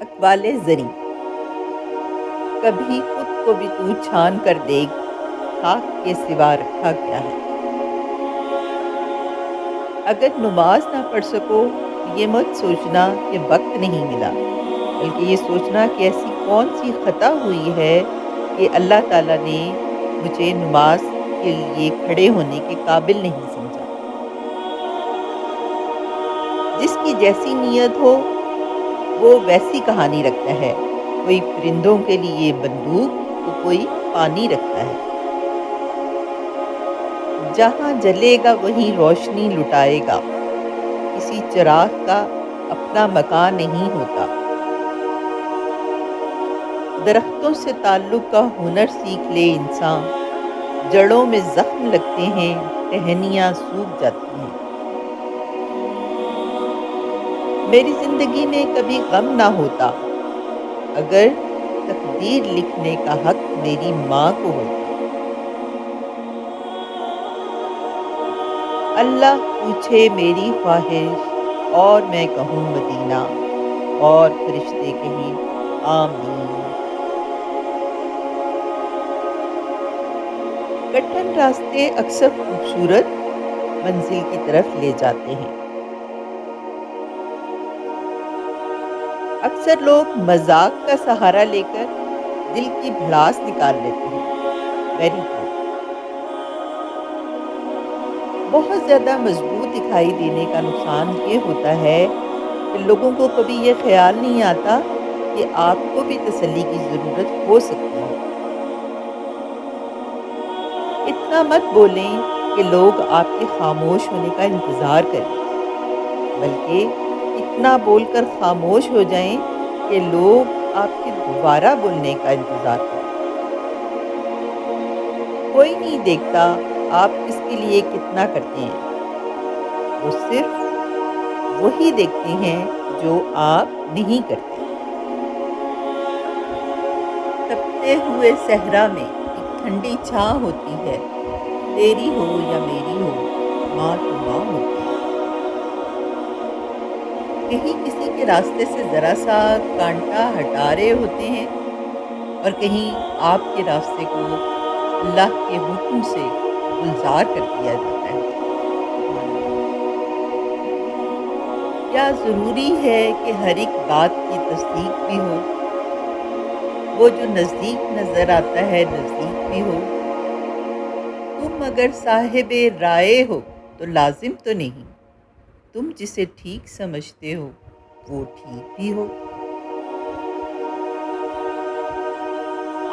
اقبال زری۔ کبھی خود کو بھی تو چھان کر دیکھ، خاک کے سوا رکھا کیا ہے۔ اگر نماز نہ پڑھ سکو تو یہ مت سوچنا کہ وقت نہیں ملا، بلکہ یہ سوچنا کہ ایسی کون سی خطا ہوئی ہے کہ اللہ تعالیٰ نے مجھے نماز کے لیے کھڑے ہونے کے قابل نہیں سمجھا۔ جس کی جیسی نیت ہو وہ ویسی کہانی رکھتا ہے، کوئی پرندوں کے لیے بندوق تو کوئی پانی رکھتا ہے۔ جہاں جلے گا وہیں روشنی لٹائے گا، کسی چراغ کا اپنا مکان نہیں ہوتا۔ درختوں سے تعلق کا ہنر سیکھ لے انسان، جڑوں میں زخم لگتے ہیں، ٹہنیاں سوکھ جاتی ہیں۔ میری زندگی میں کبھی غم نہ ہوتا اگر تقدیر لکھنے کا حق میری ماں کو ہوتا۔ اللہ پوچھے میری خواہش اور میں کہوں مدینہ، اور فرشتے کہیں آمین۔ کٹھن راستے اکثر خوبصورت منزل کی طرف لے جاتے ہیں۔ اکثر لوگ مذاق کا سہارا لے کر دل کی بھڑاس نکال لیتے ہیں۔ Very true. بہت زیادہ مضبوط دکھائی دینے کا نقصان یہ ہوتا ہے کہ لوگوں کو کبھی یہ خیال نہیں آتا کہ آپ کو بھی تسلی کی ضرورت ہو سکتی ہے۔ اتنا مت بولیں کہ لوگ آپ کے خاموش ہونے کا انتظار کریں، بلکہ اتنا بول کر خاموش ہو جائیں کہ لوگ آپ کے دوبارہ بولنے کا انتظار کریں۔ کوئی نہیں دیکھتا آپ کس کے لیے کتنا کرتے ہیں، وہ صرف وہی دیکھتے ہیں جو آپ نہیں کرتے۔ تپتے ہوئے صحرا میں ایک ٹھنڈی چھاں ہوتی ہے، تیری ہو یا میری ہو، ماں تو ماں ہوتی ہے۔ کہیں کسی کے راستے سے ذرا سا کانٹا ہٹا رہے ہوتے ہیں، اور کہیں آپ کے راستے کو اللہ کے حکم سے گلزار کر دیا جاتا ہے۔ کیا ضروری ہے کہ ہر ایک بات کی تصدیق بھی ہو؟ وہ جو نزدیک نظر آتا ہے نزدیک بھی ہو؟ تم اگر صاحب رائے ہو تو لازم تو نہیں تم جسے ٹھیک سمجھتے ہو وہ ٹھیک بھی ہو۔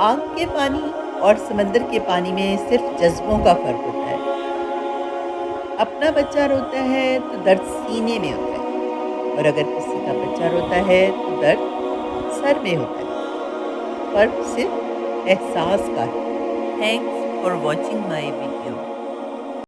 آنکھ کے پانی اور سمندر کے پانی میں صرف جذبوں کا فرق ہوتا ہے۔ اپنا بچہ روتا ہے تو درد سینے میں ہوتا ہے، اور اگر کسی کا بچہ روتا ہے تو درد سر میں ہوتا ہے۔ فرق صرف احساس کا ہے۔ Thanks for watching my video.